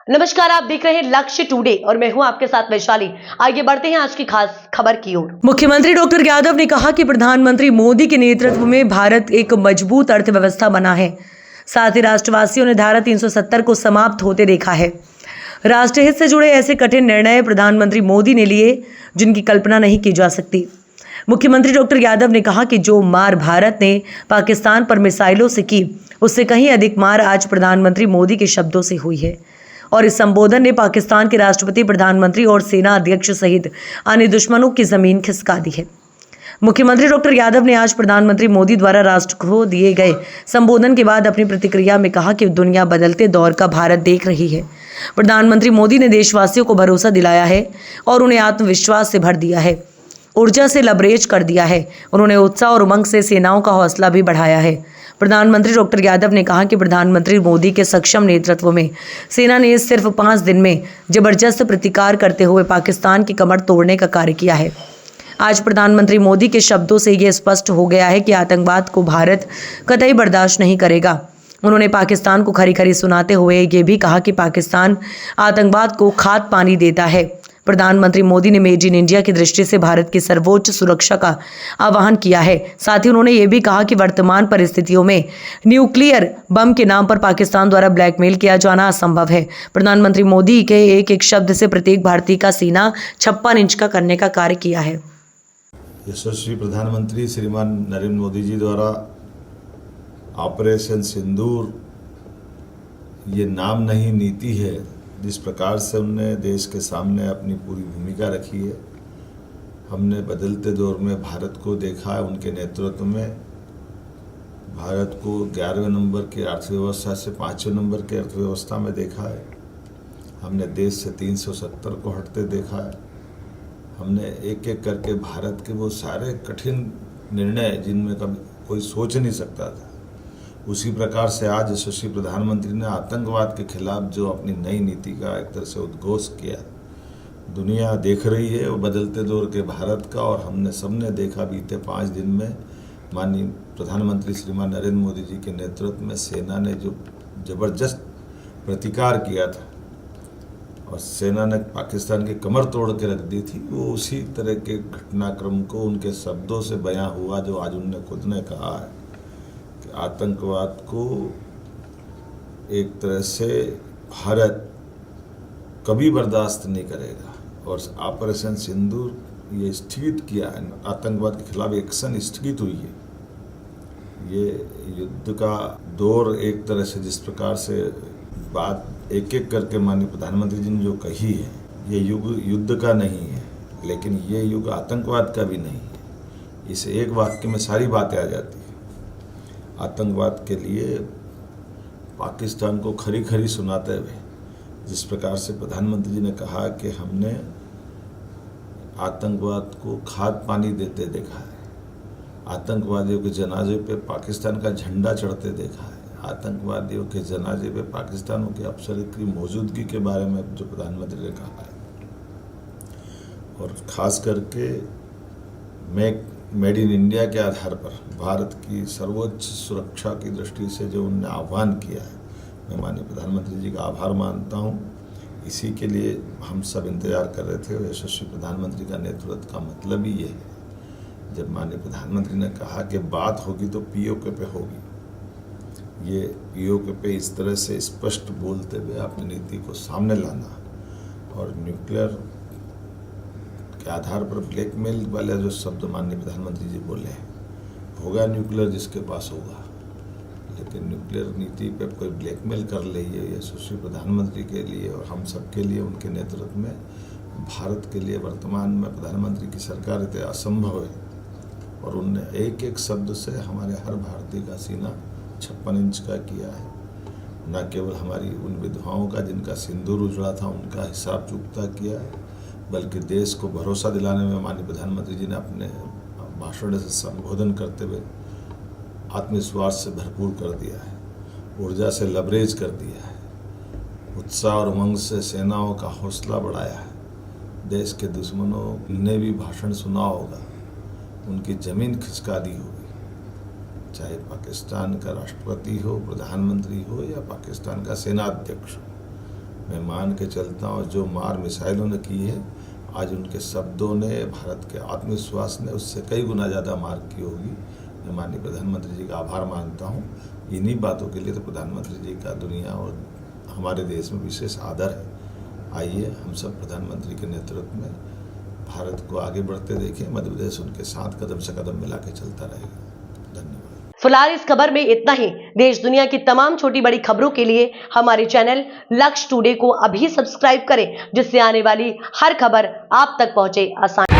नमस्कार, आप देख रहे हैं लक्ष्य टुडे और मैं हूं आपके साथ वैशाली। आइए बढ़ते हैं आज की खास खबर की ओर। मुख्यमंत्री डॉक्टर यादव ने कहा कि प्रधानमंत्री मोदी के नेतृत्व में भारत एक मजबूत अर्थव्यवस्था बना है। साथ ही राष्ट्रवासियों ने धारा 370 को समाप्त होते देखा है। राष्ट्रीय हित से जुड़े ऐसे कठिन निर्णय प्रधानमंत्री मोदी ने लिए जिनकी कल्पना नहीं की जा सकती। मुख्यमंत्री डॉक्टर यादव ने कहा कि जो मार भारत ने पाकिस्तान पर मिसाइलों से की, उससे कहीं अधिक मार आज प्रधानमंत्री मोदी के शब्दों से हुई है। और इस संबोधन ने पाकिस्तान के राष्ट्रपति, प्रधानमंत्री और सेना अध्यक्ष सहित अन्य दुश्मनों की जमीन खिसका दी है। मुख्यमंत्री डॉक्टर यादव ने आज प्रधानमंत्री मोदी द्वारा राष्ट्र को दिए गए संबोधन के बाद अपनी प्रतिक्रिया में कहा कि दुनिया बदलते दौर का भारत देख रही है। प्रधानमंत्री मोदी ने देशवासियों को भरोसा दिलाया है और उन्हें आत्मविश्वास से भर दिया है, ऊर्जा से लबरेज कर दिया है। उन्होंने उत्साह और उमंग से सेनाओं का हौसला भी बढ़ाया है। प्रधानमंत्री डॉक्टर यादव ने कहा कि प्रधानमंत्री मोदी के सक्षम नेतृत्व में सेना ने सिर्फ 5 दिन में जबरदस्त प्रतिकार करते हुए पाकिस्तान की कमर तोड़ने का कार्य किया है। आज प्रधानमंत्री मोदी के शब्दों से ये स्पष्ट हो गया है कि आतंकवाद को भारत कतई बर्दाश्त नहीं करेगा। उन्होंने पाकिस्तान को खरी खरी सुनाते हुए ये भी कहा कि पाकिस्तान आतंकवाद को खाद पानी देता है। प्रधानमंत्री मोदी ने मेड इन इंडिया की दृष्टि से भारत की सर्वोच्च सुरक्षा का आह्वान किया है। साथ ही उन्होंने ये भी कहा कि वर्तमान परिस्थितियों में न्यूक्लियर बम के नाम पर पाकिस्तान द्वारा ब्लैकमेल किया जाना असंभव है। प्रधानमंत्री मोदी के एक एक शब्द से प्रत्येक भारतीय का सीना 56 इंच का करने का कार्य किया है। यशस्वी प्रधानमंत्री श्रीमान नरेंद्र मोदी जी द्वारा ऑपरेशन सिंदूर ये नाम नहीं नीति है, जिस प्रकार से उन्होंने देश के सामने अपनी पूरी भूमिका रखी है। हमने बदलते दौर में भारत को देखा है। उनके नेतृत्व में भारत को 11वें नंबर की अर्थव्यवस्था से 5वें नंबर की अर्थव्यवस्था में देखा है। हमने देश से 370 को हटते देखा है। हमने एक एक करके भारत के वो सारे कठिन निर्णय जिनमें कभी कोई सोच नहीं सकता था, उसी प्रकार से आज यशस्वी प्रधानमंत्री ने आतंकवाद के खिलाफ जो अपनी नई नीति का एक तरह से उद्घोष किया, दुनिया देख रही है वो बदलते दौर के भारत का। और हमने सबने देखा बीते 5 दिन में माननीय प्रधानमंत्री श्रीमान नरेंद्र मोदी जी के नेतृत्व में सेना ने जो जबरदस्त प्रतिकार किया था और सेना ने पाकिस्तान की कमर तोड़ के रख दी थी, वो उसी तरह के घटनाक्रम को उनके शब्दों से बयां हुआ जो आज उन्होंने खुद ने कहा है कि आतंकवाद को एक तरह से भारत कभी बर्दाश्त नहीं करेगा। और ऑपरेशन सिंदूर ये स्थगित किया है, आतंकवाद के खिलाफ एक्शन स्थगित हुई है। ये युद्ध का दौर एक तरह से जिस प्रकार से बात एक एक करके माननीय प्रधानमंत्री जी ने जो कही है, ये युग युद्ध का नहीं है, लेकिन ये युग आतंकवाद का भी नहीं है। इस एक वाक्य में सारी बातें आ जाती है। आतंकवाद के लिए पाकिस्तान को खरी खरी सुनाते हुए जिस प्रकार से प्रधानमंत्री जी ने कहा कि हमने आतंकवाद को खाद पानी देते देखा है, आतंकवादियों के जनाजे पे पाकिस्तान का झंडा चढ़ते देखा है, आतंकवादियों के जनाजे पे पाकिस्तानों के अफसर की मौजूदगी के बारे में जो प्रधानमंत्री ने कहा है, और ख़ास करके मेड इन इंडिया के आधार पर भारत की सर्वोच्च सुरक्षा की दृष्टि से जो उन्होंने आह्वान किया है, मैं माननीय प्रधानमंत्री जी का आभार मानता हूँ। इसी के लिए हम सब इंतजार कर रहे थे और यशस्वी प्रधानमंत्री का नेतृत्व का मतलब ही ये है। जब माननीय प्रधानमंत्री ने कहा कि बात होगी तो पीओके पे होगी, ये पीओके पे इस तरह से स्पष्ट बोलते हुए अपनी नीति को सामने लाना और न्यूक्लियर के आधार पर ब्लैकमेल वाले जो शब्द माननीय प्रधानमंत्री जी बोले हैं, होगा न्यूक्लियर जिसके पास होगा, लेकिन न्यूक्लियर नीति पे कोई ब्लैकमेल कर ले, ये यशस्वी प्रधानमंत्री के लिए और हम सब के लिए, उनके नेतृत्व में भारत के लिए वर्तमान में प्रधानमंत्री की सरकार इतने असंभव है। और उनने एक एक शब्द से हमारे हर भारतीय का सीना 56 इंच का किया है। न केवल हमारी उन विधवाओं का जिनका सिंदूर उजड़ा था उनका हिसाब चुकता किया है, बल्कि देश को भरोसा दिलाने में माननीय प्रधानमंत्री जी ने अपने भाषण से संबोधन करते हुए आत्मविश्वास से भरपूर कर दिया है, ऊर्जा से लबरेज कर दिया है, उत्साह और उमंग से सेनाओं का हौसला बढ़ाया है। देश के दुश्मनों ने भी भाषण सुना होगा, उनकी जमीन खिसका दी होगी, चाहे पाकिस्तान का राष्ट्रपति हो, प्रधानमंत्री हो या पाकिस्तान का सेना अध्यक्ष हो। मैं मान के चलता हूँ जो मार मिसाइलों ने की है, आज उनके शब्दों ने, भारत के आत्मविश्वास ने उससे कई गुना ज़्यादा मार की होगी। मैं माननीय प्रधानमंत्री जी का आभार मानता हूँ। इन्हीं बातों के लिए तो प्रधानमंत्री जी का दुनिया और हमारे देश में विशेष आदर है। आइए हम सब प्रधानमंत्री के नेतृत्व में भारत को आगे बढ़ते देखें। मध्य प्रदेश उनके साथ कदम से कदम मिला के चलता रहेगा। धन्यवाद। फिलहाल इस खबर में इतना ही। देश दुनिया की तमाम छोटी बड़ी खबरों के लिए हमारे चैनल लक्ष्य टुडे को अभी सब्सक्राइब करें, जिससे आने वाली हर खबर आप तक पहुंचे आसान।